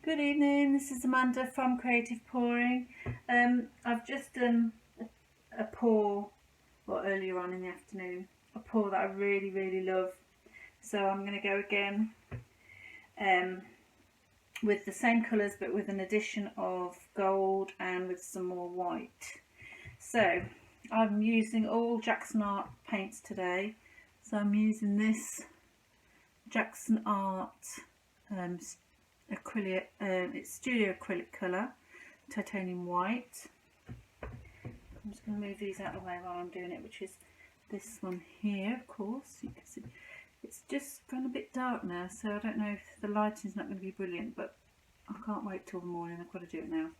Good evening, this is Amanda from Creative Pouring. I've just done a pour, or earlier on in the afternoon, a pour that I really love. So I'm going to go again with the same colours but with an addition of gold and with some more white. So I'm using all Jackson Art paints today. So I'm using this Jackson Art acrylic, it's studio acrylic colour, titanium white. I'm just going to move these out of the way while I'm doing it, which is this one here, of course. You can see it's just gone a bit dark now, so I don't know if the lighting's not going to be brilliant, but I can't wait till the morning. I've got to do it now.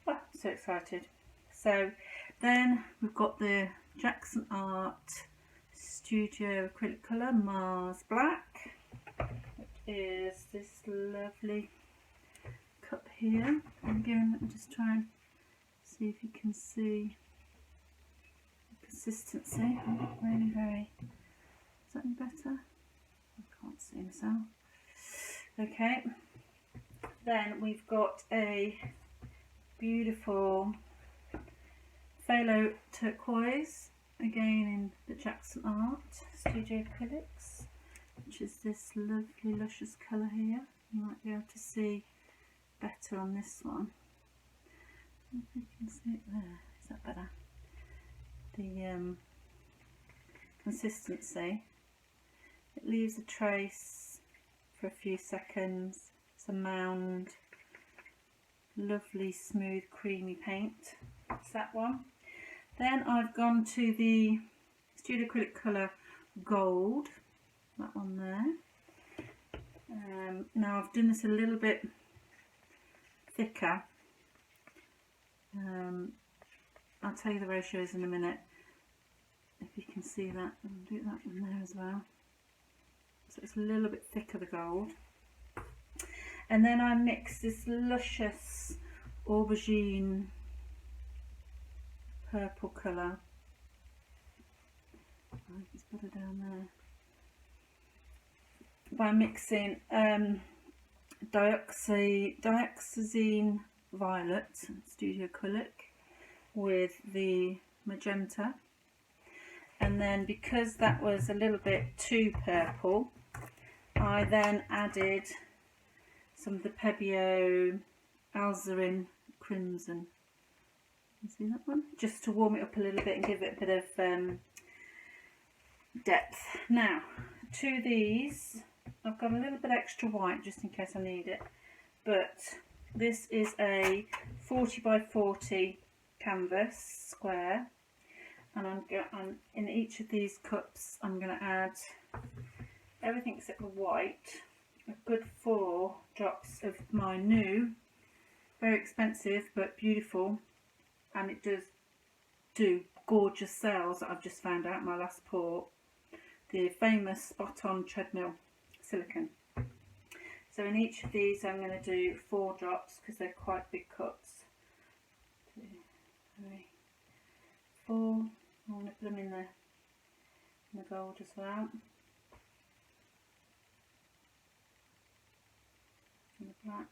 Oh, so excited. So then we've got the Jackson Art Studio Acrylic Colour Mars Black, is this lovely cup here. Again, let me just try and see if you can see the consistency. I'm not really very... Is that any better? I can't see myself. Okay. Then we've got a beautiful phthalo turquoise, again in the Jackson Art Studio Acrylics, which is this lovely luscious colour here. You might be able to see better on this one. If you can see it there, is that better? The consistency, it leaves a trace for a few seconds. It's a mound, lovely smooth creamy paint. That's that one. Then I've gone to the Studio Acrylic Colour Gold, that one there. Now I've done this a little bit thicker. I'll tell you the ratios in a minute, if you can see that. I'll do that one there as well. So it's a little bit thicker, the gold. And then I mix this luscious aubergine purple colour. I just put it down there. By mixing dioxazine violet Studio Acrylic with the magenta, and then because that was a little bit too purple, I then added some of the Pebeo Alizarin Crimson. You see that one? Just to warm it up a little bit and give it a bit of depth. Now to these I've got a little bit extra white just in case I need it, but this is a 40 by 40 canvas square, and I'm in each of these cups I'm going to add everything except the white, a good 4 drops of my new, very expensive but beautiful, and it does do gorgeous sales that I've just found out in my last pour, the famous Spot On Treadmill silicone. So in each of these I'm going to do 4 drops because they're quite big cups. 2, 3, 4. I'm going to put them in the gold as well. And the black.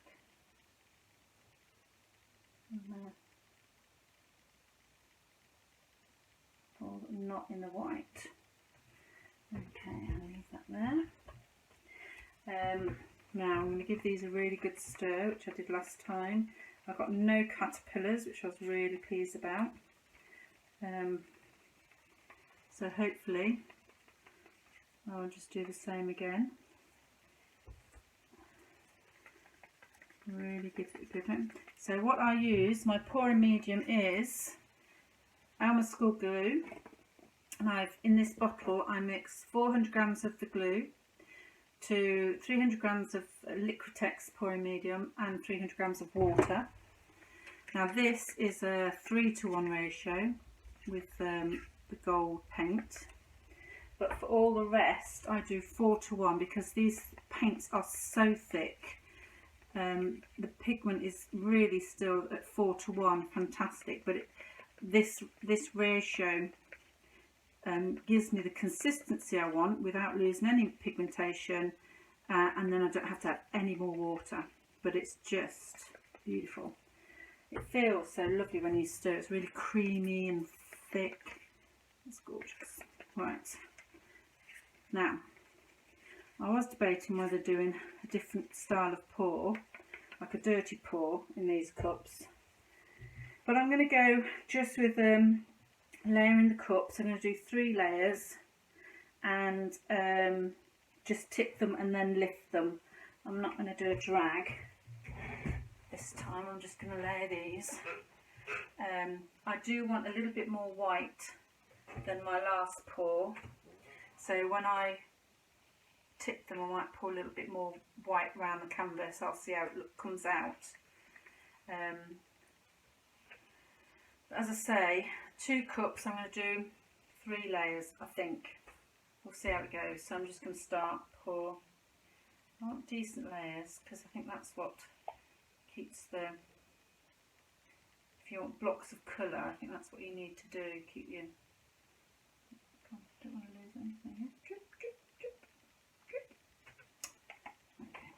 And the 4 not in the white. Okay, I'll leave that there. Now I'm going to give these a really good stir, which I did last time. I got no caterpillars, which I was really pleased about. So hopefully I'll just do the same again. Really good. So what I use, my pouring medium is Alma School glue, and in this bottle I mix 400 grams of the glue to 300 grams of Liquitex pouring medium and 300 grams of water. Now this is a 3:1 ratio with the gold paint, but for all the rest I do 4:1 because these paints are so thick. The pigment is really still at 4:1, fantastic, but this ratio gives me the consistency I want without losing any pigmentation, and then I don't have to add any more water. but it's just beautiful. It feels so lovely when you stir. It's really creamy and thick. It's gorgeous. Right, now I was debating whether doing a different style of pour, like a dirty pour in these cups, but I'm going to go just with layering the cups. I'm going to do 3 layers and just tip them and then lift them. I'm not going to do a drag this time. I'm just going to layer these. I do want a little bit more white than my last pour, so when I tip them I might pour a little bit more white around the canvas. I'll see how it comes out. As I say, 2 cups, I'm going to do 3 layers, I think. We'll see how it goes. So I'm just going to start pour. I want decent layers because I think that's what keeps the, if you want blocks of colour, I think that's what you need to do. Keep your, don't want to lose anything here. Drip, drip, drip, drip. Okay.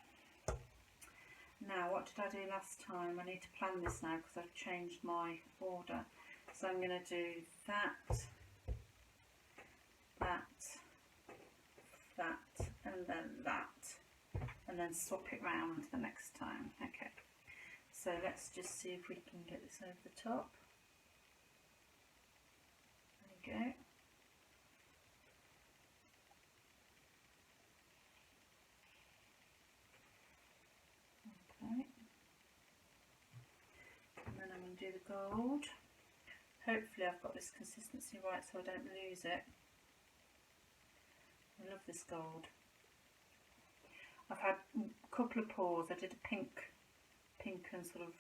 Now, what did I do last time? I need to plan this now because I've changed my order. So I'm going to do that, and then that, and then swap it round the next time. Okay, so let's just see if we can get this over the top. There we go. Okay, and then I'm going to do the gold. Hopefully I've got this consistency right so I don't lose it. I love this gold. I've had a couple of pours. I did a pink and sort of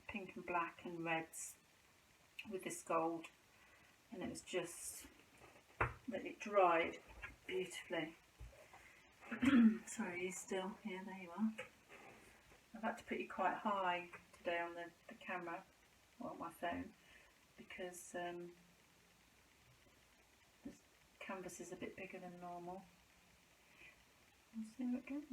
pink and black and reds with this gold, and it was just that it dried beautifully. Sorry, you're still here. There you are. I've had to put you quite high today on the camera or on my phone because this canvas is a bit bigger than normal. We'll see how it goes.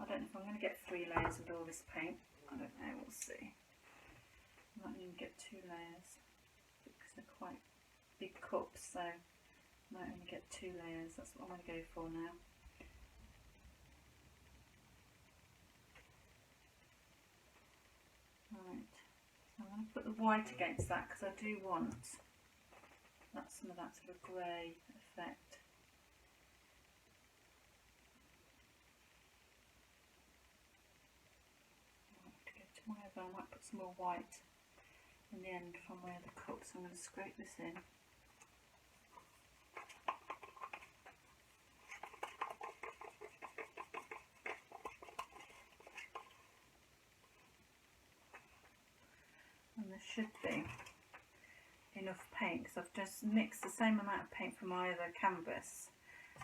I don't know if I'm going to get 3 layers with all this paint. I don't know, we'll see. I might even get 2 layers because they're quite big cups, so I might only get 2 layers. That's what I'm going to go for now. Right, so I'm going to put the white against that because I do want some of that sort of grey effect. I might put some more white in the end from where the cup, so I'm going to scrape this in. And there should be enough paint because I've just mixed the same amount of paint from my other canvas,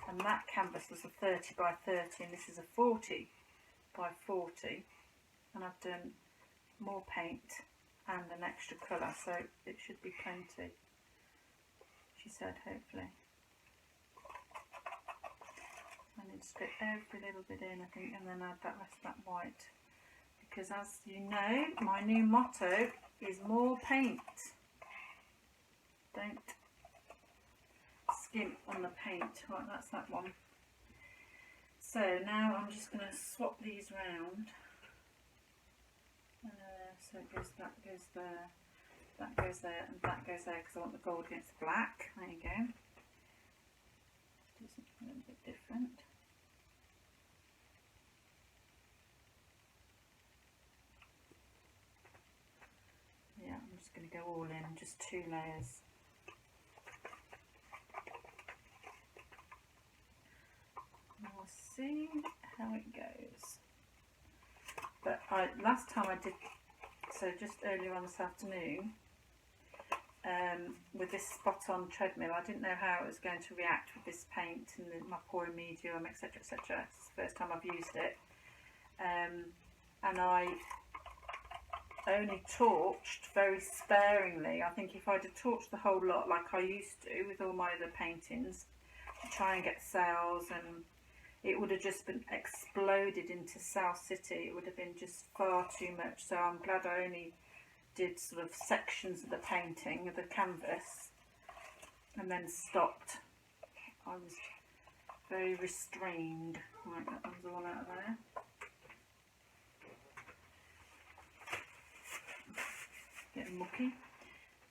and that canvas was a 30 by 30 and this is a 40 by 40, and I've done more paint and an extra colour, so it should be plenty, she said, hopefully. I need to stick every little bit in, I think, and then add that rest of that white, because as you know, my new motto is more paint. Don't skimp on the paint. Right, that's that one. So now I'm just going to swap these round. So it goes, that goes there, that goes there, and that goes there because I want the gold against the black. There you go. Let's do something a little bit different. Yeah, I'm just going to go all in, just 2 layers. And we'll see how it goes. But last time I did, so just earlier on this afternoon, with this spot on treadmill, I didn't know how it was going to react with this paint and my pouring medium, etc, etc. It's the first time I've used it, and I only torched very sparingly. I think if I'd have torched the whole lot like I used to with all my other paintings to try and get sales and it would have just been exploded into South City. It would have been just far too much. So I'm glad I only did sort of sections of the painting, of the canvas, and then stopped. I was very restrained. Right, that one's all out of there. Getting mucky.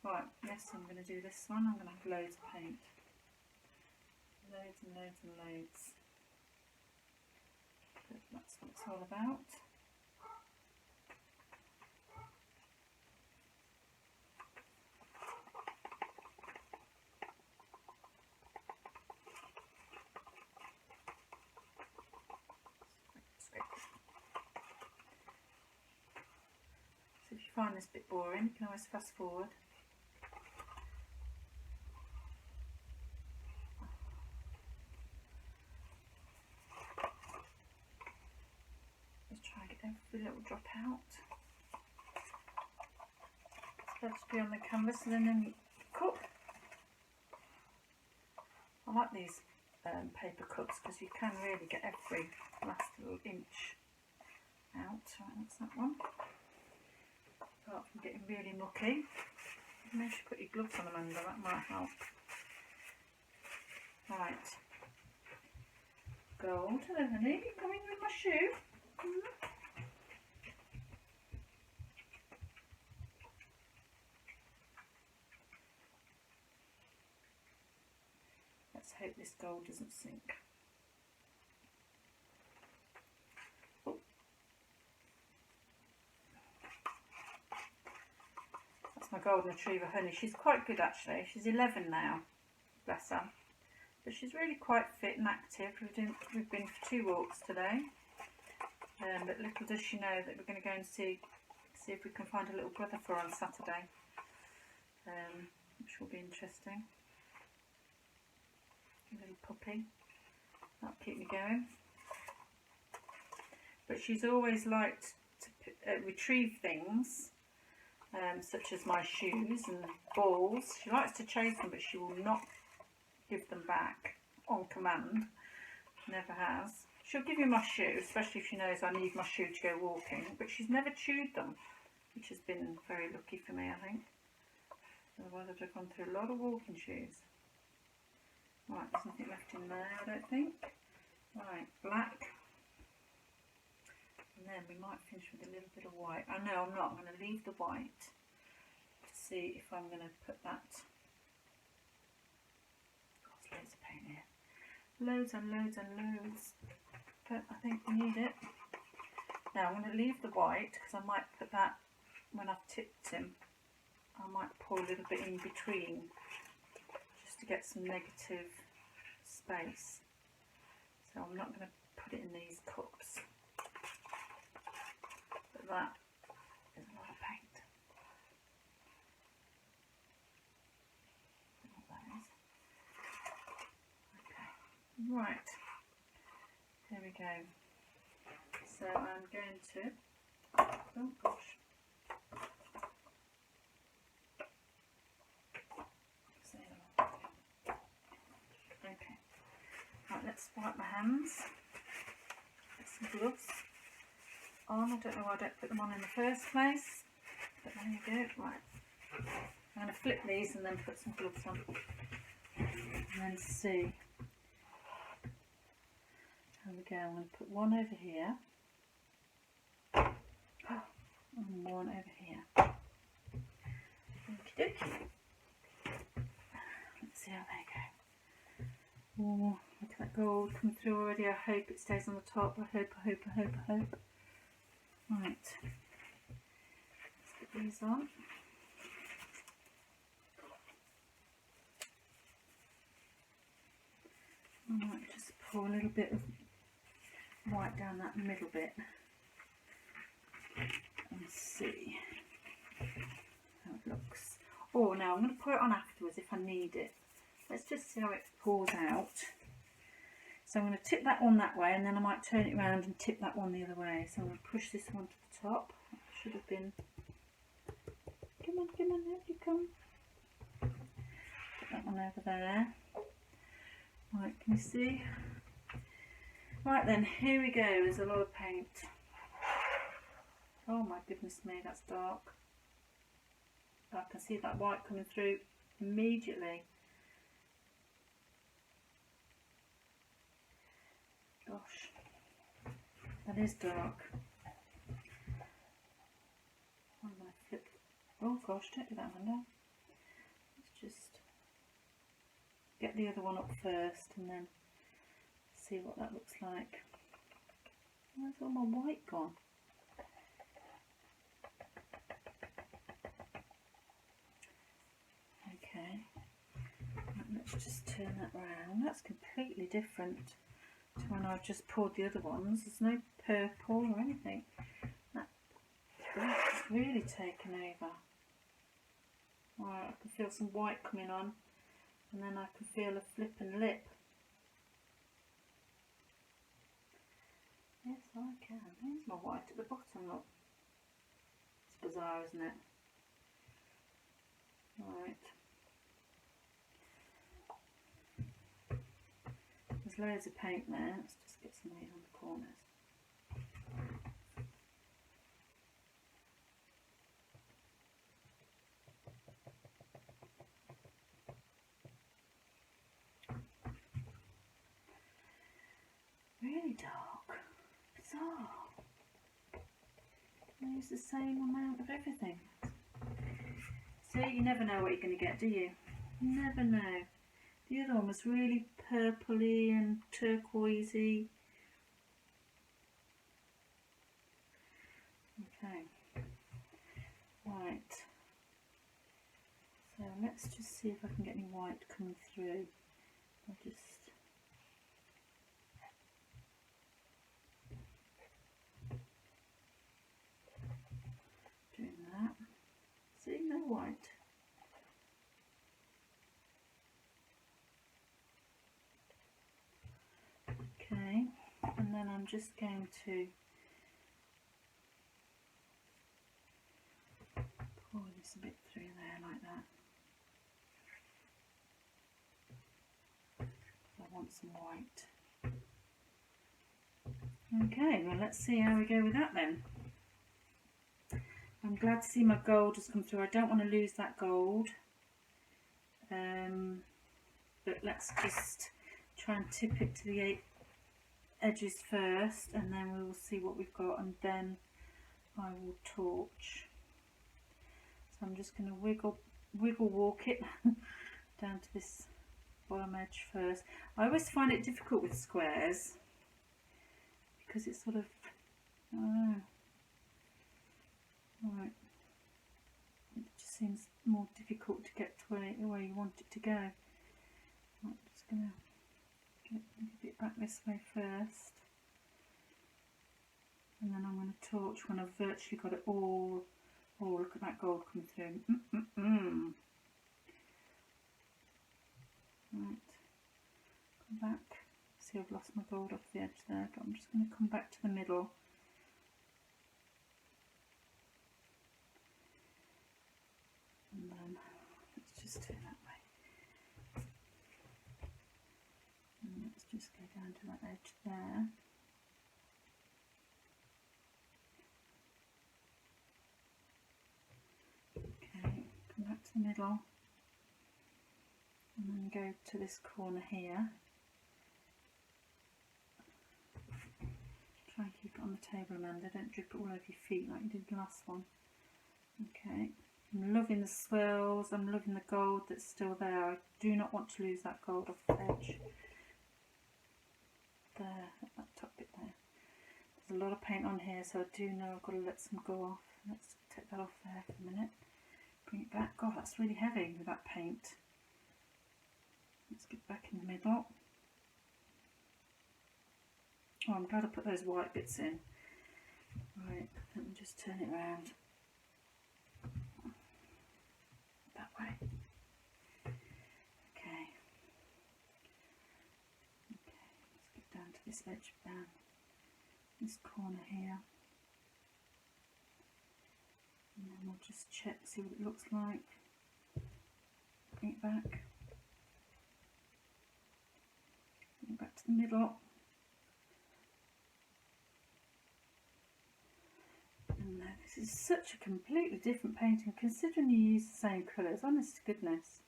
Right, yes, I'm going to do this one. I'm going to have loads of paint. Loads and loads and loads. But that's what it's all about. So if you find this a bit boring, you can always fast forward. Just try and get every little drop out. It's got to be on the canvas and then in the cup. I like these paper cups because you can really get every last little inch out. Right, that's that one. Apart from getting really mucky, maybe you should put your gloves on, Amanda, that might help. Right. Gold. Hello, honey. You coming with my shoe? Let's hope this gold doesn't sink. Oh. That's my golden retriever, honey. She's quite good actually. She's 11 now, bless her. But she's really quite fit and active. We've been for 2 walks today. But little does she know that we're going to go and see if we can find a little brother for her on Saturday, which will be interesting. A little puppy, that'll keep me going. But she's always liked to retrieve things, such as my shoes and balls. She likes to chase them, but she will not give them back on command. Never has. She'll give you my shoe, especially if she knows I need my shoe to go walking, but she's never chewed them, which has been very lucky for me, I think. Otherwise I'd have gone through a lot of walking shoes. Right, there's nothing left in there, I don't think. Right, black. And then we might finish with a little bit of white. I know I'm not. I'm going to leave the white to see if I'm going to put that. Oh, there's loads of paint here. Loads and loads and loads. But I think we need it. Now I'm going to leave the white because I might put that when I've tipped him. I might pour a little bit in between just to get some negative space. So I'm not going to put it in these cups. But that is a lot of paint. I don't know what that is. Okay, right. Here we go. So I'm going to, oh gosh. Okay. Right, let's wipe my hands. Get some gloves on. I don't know why I don't put them on in the first place. But there you go. Right. I'm going to flip these and then put some gloves on. And then see. There we go. I'm going to put one over here. And one over here. Okie dokie. Let's see how they go. Oh, look at that gold coming through already. I hope it stays on the top. I hope. Right. Let's put these on. I might just pour a little bit of white down that middle bit and see how it looks. Oh, now I'm going to pour it on afterwards if I need it. Let's just see how it pours out. So I'm going to tip that one that way and then I might turn it around and tip that one the other way. So I'm going to push this one to the top. That should have been, come on, there you come. Put that one over there. Right, can you see? Right then, here we go. There's a lot of paint. Oh my goodness me, that's dark. I can see that white coming through immediately. Gosh, that is dark. I'm going to flip. Oh gosh, don't do that, Amanda. Let's just get the other one up first and then see what that looks like. Where's all my white gone? Okay, let's just turn that round. That's completely different to when I've just poured the other ones. There's no purple or anything. That's really taken over. Right, I can feel some white coming on, and then I can feel a flipping lip. Yes, I can. There's my white at the bottom, look. It's bizarre, isn't it? Right. There's loads of paint there. Let's just get some of these on the corners. Really dark. Bizarre. I use the same amount of everything. See, you never know what you're going to get, do you? You never know. The other one was really purpley and turquoisey. Okay. Right. So let's just see if I can get any white coming through. I'll just doing that. See, no white. Okay, and then I'm just going to pour this a bit through there like that. I want some white. Okay, well let's see how we go with that then. I'm glad to see my gold has come through. I don't want to lose that gold. But let's just try and tip it to the edges first, and then we will see what we've got, and then I will torch. So I'm just going to wiggle walk it down to this bottom edge first. I always find it difficult with squares because it's sort of, I don't know. Right, it just seems more difficult to get to where you want it to go. I'm just going to get it back this way first, and then I'm going to torch when I've virtually got it all. Oh, look at that gold coming through. Right, come back. See, I've lost my gold off the edge there, but I'm just going to come back to the middle. And then let's just do it that way. And let's just go down to that edge there. Okay, come back to the middle. And then go to this corner here. Try and keep it on the table, Amanda. Don't drip it all over your feet like you did the last one. Okay. I'm loving the swirls, I'm loving the gold that's still there. I do not want to lose that gold off the edge. There, that top bit there. There's a lot of paint on here, so I do know I've got to let some go off. Let's take that off there for a minute. Bring it back. God, that's really heavy with that paint. Let's get back in the middle. Oh, I'm glad I put those white bits in. Right, let me just turn it around. That way. Okay. Okay, let's get down to this edge, down this corner here. And then we'll just check, see what it looks like. Bring it back. Bring it back to the middle. It's such a completely different painting, considering you use the same colours. Honest to goodness,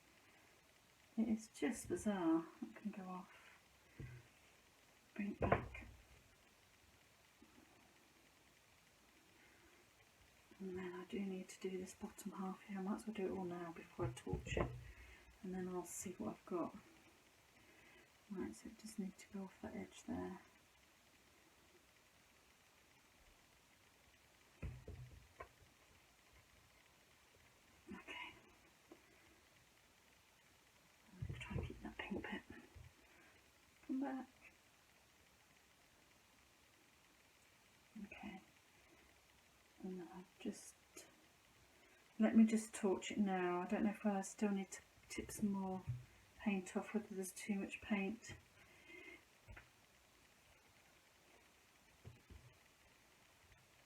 it is just bizarre. That can go off. Bring it back. And then I do need to do this bottom half here. I might as well do it all now before I torch it, and then I'll see what I've got. Right, so it just needs to go off that edge there. Try and keep that pink bit. Come back. Okay. And then I'll just let me just torch it now. I don't know if I still need to tip some more paint off, whether there's too much paint.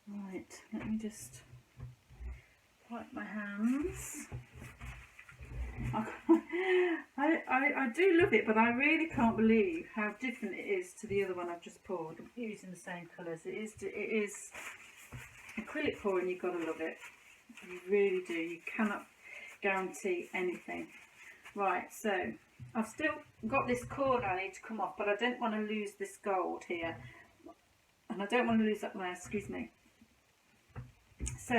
Right, let me just wipe my hands. I do love it, but I really can't believe how different it is to the other one I've just poured. I'm using the same colours. It is acrylic pouring. You've got to love it. You really do. You cannot guarantee anything. Right, so I've still got this corner I need to come off, but I don't want to lose this gold here, and I don't want to lose that there. Excuse me. So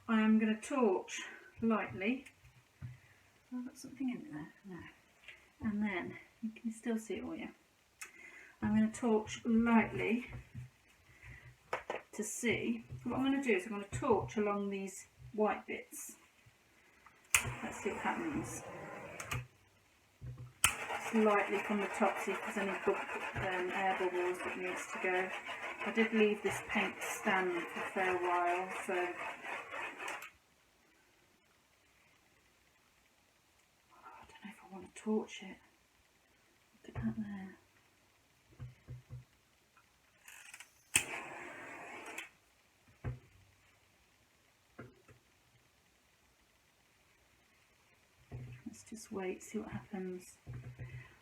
I am going to torch lightly. Oh, I've got something in there. No. And then you can still see it all, yeah. I'm going to torch lightly to see. What I'm going to do is I'm going to torch along these white bits. Let's see what happens. Lightly from the top, see if there's any air bubbles that needs to go. I did leave this paint stand for a fair while, so I don't know if I want to torch it. Look at that there. Let's just wait, see what happens.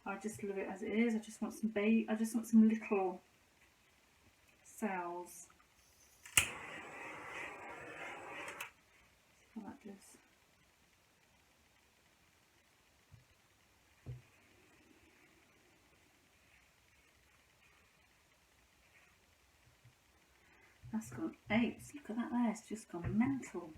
I just love it as it is. I just want some little cells. See how that does. That's gone apes. Look at that there. It's just gone mental.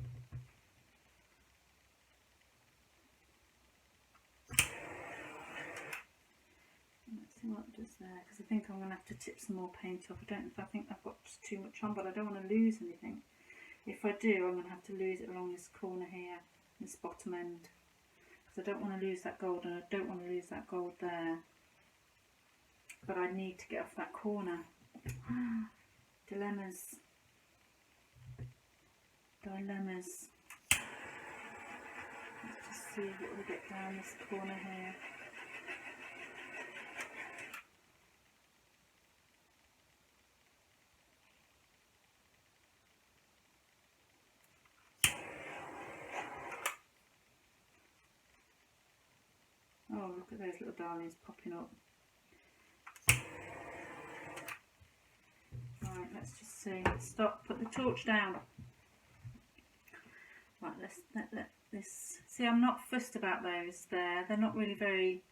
Let's see what it does there, because I think I'm going to have to tip some more paint off. I think I've got just too much on, but I don't want to lose anything. If I do, I'm going to have to lose it along this corner here, this bottom end, because I don't want to lose that gold, and I don't want to lose that gold there. But I need to get off that corner. Dilemmas. Let's just see what we get down this corner here. Oh, look at those little darlings popping up. Right, let's just see. Stop, put the torch down. Right, let's let this. See, I'm not fussed about those there. They're not really very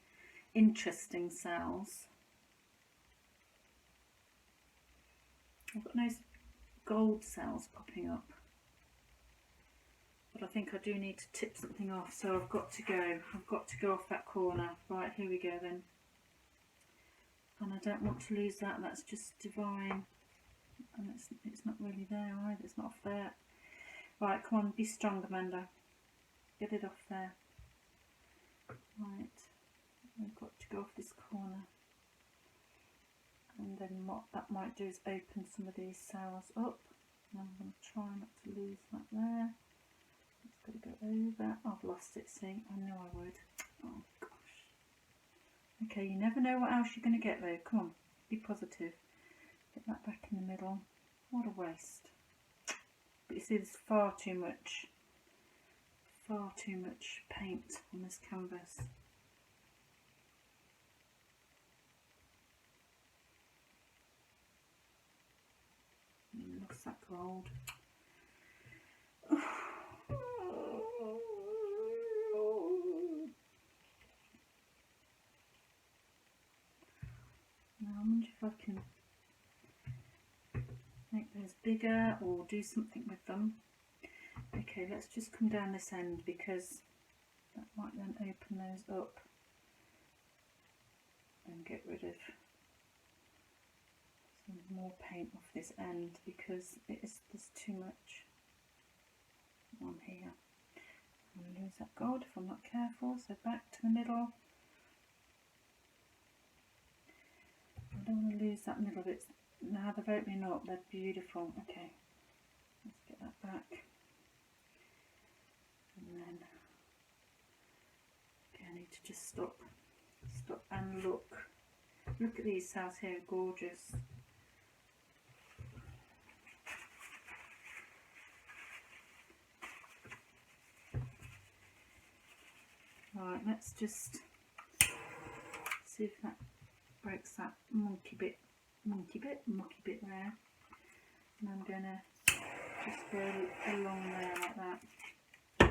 interesting cells. I've got nice gold cells popping up. But I think I do need to tip something off, so I've got to go off that corner. Right, here we go then. And I don't want to lose that. That's just divine. And it's not really there either. It's not off there. Right, come on, be strong, Amanda. Get it off there. Right, I've got to go off this corner. And then what that might do is open some of these cells up. And I'm going to try not to lose that there. It's got to go over. I've lost it, see? I know I would. Oh, gosh. Okay, you never know what else you're going to get though. Come on, be positive. Get that back in the middle. What a waste. But you see, there's far too much paint on this canvas. Lost that gold. bigger or do something with them. Okay, let's just come down this end because that might then open those up and get rid of some more paint off this end because there's too much on here. I'm going to lose that gold if I'm not careful, so back to the middle. I don't want to lose that middle bit. Now they've opening up, they're beautiful. Okay, let's get that back. And then, okay, I need to just stop and look. Look at these cells here, gorgeous. Right, let's just see if that breaks that mucky bit there. And I'm gonna just go along there like that. So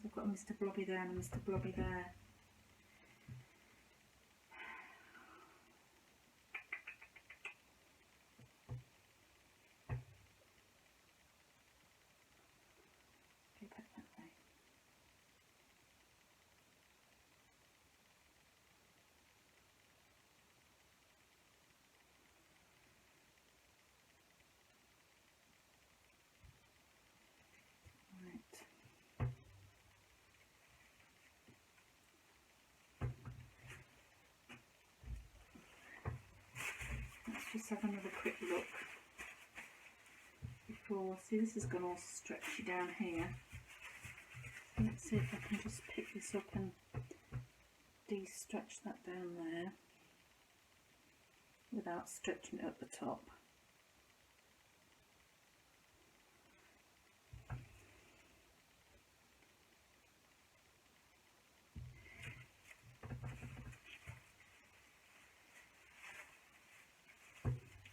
I've got a Mr. Blobby there and a Mr. Blobby there. Go back that way. Just have another quick look before. See, this has gone all stretchy down here. So let's see if I can just pick this up and de-stretch that down there without stretching it at the top.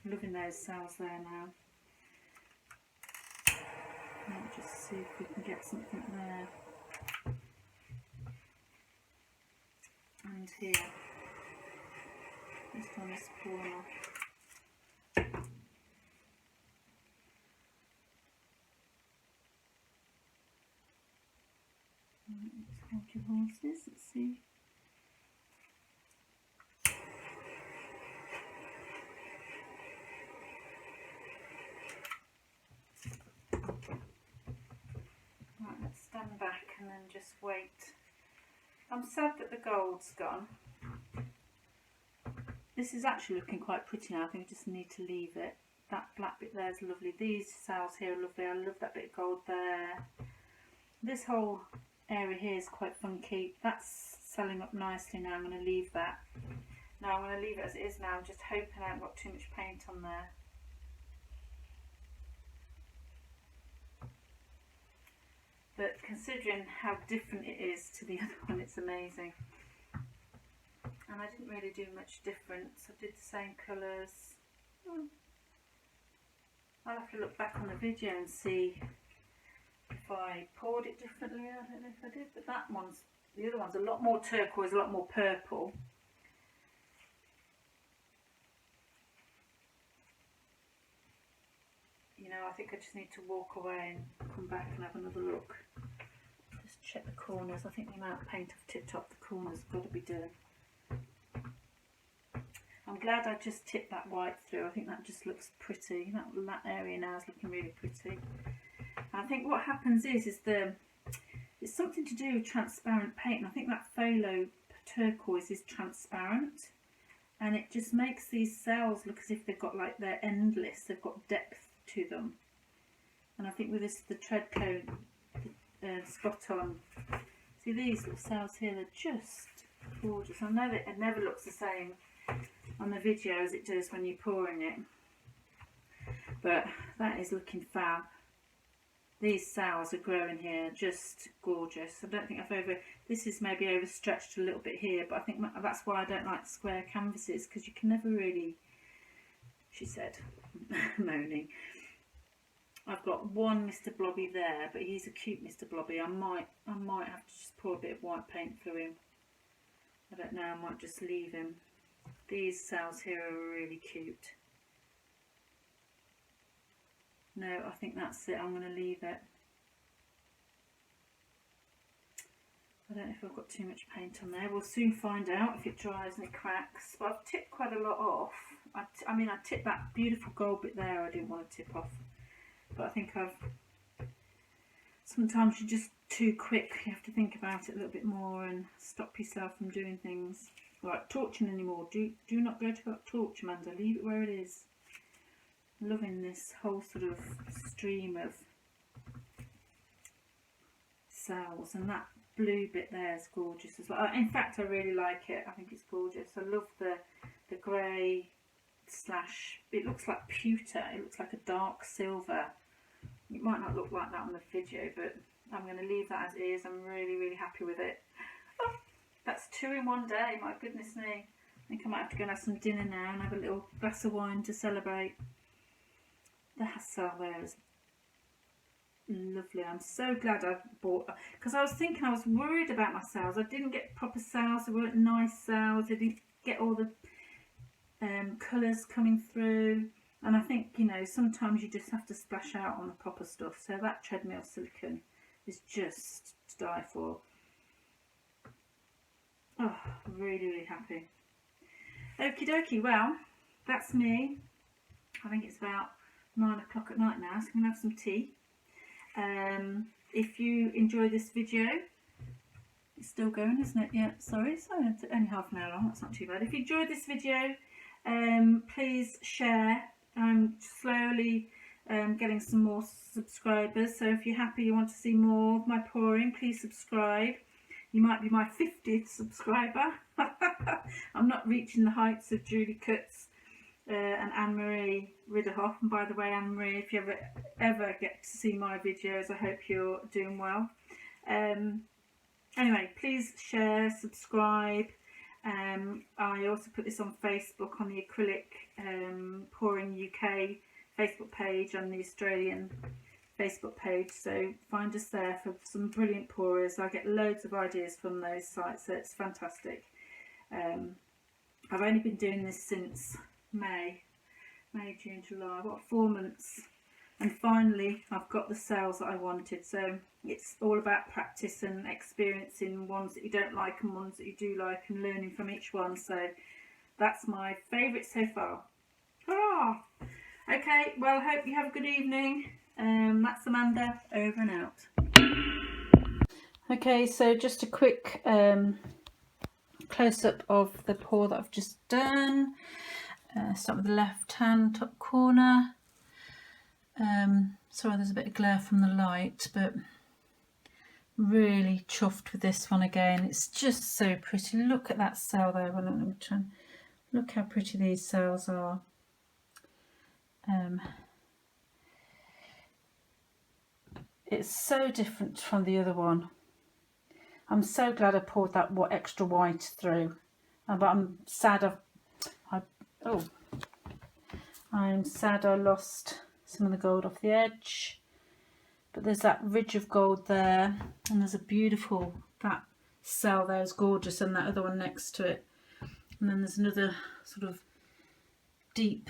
Loving those cells there now. Let's just see if we can get something there. And here, just on this corner. Let's hold your horses, let's see. Stand back and then just wait. I'm sad that the gold's gone. This is actually looking quite pretty now. I think I just need to leave it. That black bit there is lovely. These cells here are lovely. I love that bit of gold there. This whole area here is quite funky. That's selling up nicely now. I'm going to leave that. Now I'm going to leave it as it is now. I'm just hoping I haven't got too much paint on there. But considering how different it is to the other one, it's amazing. And I didn't really do much difference. I did the same colours. I'll have to look back on the video and see if I poured it differently. I don't know if I did, but the other one's a lot more turquoise, a lot more purple. You know, I think I just need to walk away and come back and have another look. Just check the corners. I think the amount of paint I've tipped up the corners has got to be done. I'm glad I just tipped that white through. I think that just looks pretty. That area now is looking really pretty. And I think what happens is it's something to do with transparent paint. And I think that phthalo turquoise is transparent. And it just makes these cells look as if they've got like they're endless. They've got depth to them, and I think with this the tread coat spot on. See these little cells here, they're just gorgeous. I know that it never looks the same on the video as it does when you're pouring it, but that is looking fab. These cells are growing here, just gorgeous. I don't think this is maybe overstretched a little bit here, but I think that's why I don't like square canvases, because you can never really, she said, moaning. I've got one Mr. Blobby there, but he's a cute Mr. Blobby. I might have to just pour a bit of white paint through him. I don't know, I might just leave him. These cells here are really cute. No, I think that's it. I'm going to leave it. I don't know if I've got too much paint on there. We'll soon find out if it dries and it cracks. But I've tipped quite a lot off. I mean, I tipped that beautiful gold bit there. I didn't want to tip off. But I think sometimes you're just too quick. You have to think about it a little bit more and stop yourself from doing things like torching anymore. Do not go to that torch, Amanda. Leave it where it is. Loving this whole sort of stream of cells, and that blue bit there is gorgeous as well. In fact, I really like it. I think it's gorgeous. I love the grey slash, it looks like pewter. It looks like a dark silver. It might not look like that on the video, but I'm going to leave that as is. I'm really, really happy with it. Oh, that's 2 in one day. My goodness me. I think I might have to go and have some dinner now and have a little glass of wine to celebrate. The cell there is lovely. I'm so glad I bought, because I was thinking, I was worried about my cells. I didn't get proper cells. They weren't nice cells. I didn't get all the colours coming through. And I think, you know, sometimes you just have to splash out on the proper stuff. So that treadmill silicone is just to die for. Oh, really, really happy. Okie dokie, well, that's me. I think it's about 9 o'clock at night now, so I'm going to have some tea. If you enjoy this video, it's still going, isn't it? Yeah, sorry, it's only half an hour long, that's not too bad. If you enjoyed this video, please share. I'm slowly getting some more subscribers, so if you're happy, you want to see more of my pouring, please subscribe. You might be my 50th subscriber. I'm not reaching the heights of Julie Cutts and Anne-Marie Ridderhoff. And by the way, Anne-Marie, if you ever get to see my videos, I hope you're doing well. Anyway, please share, subscribe. I also put this on Facebook on the Acrylic Pouring UK Facebook page and the Australian Facebook page, so find us there for some brilliant pourers. I get loads of ideas from those sites, so it's fantastic. I've only been doing this since May, June, July, about 4 months, and finally I've got the cells that I wanted. So it's all about practice and experiencing ones that you don't like and ones that you do like, and learning from each one. So that's my favourite so far. Hurrah! Okay, well, I hope you have a good evening. That's Amanda, over and out. Okay, so just a quick close-up of the pour that I've just done. Start with the left hand top corner. Sorry, there's a bit of glare from the light, but really chuffed with this one again. It's just so pretty. Look at that cell there. Well, let me try and look how pretty these cells are. It's so different from the other one. I'm so glad I poured that extra white through, but I'm sad I'm sad I lost some of the gold off the edge. But there's that ridge of gold there, and there's a beautiful, that cell there is gorgeous, and that other one next to it. And then there's another sort of deep,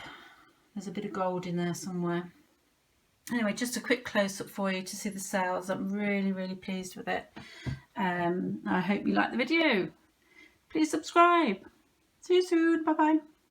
there's a bit of gold in there somewhere. Anyway, just a quick close-up for you to see the cells. I'm really, really pleased with it. I hope you like the video. Please subscribe. See you soon. Bye-bye.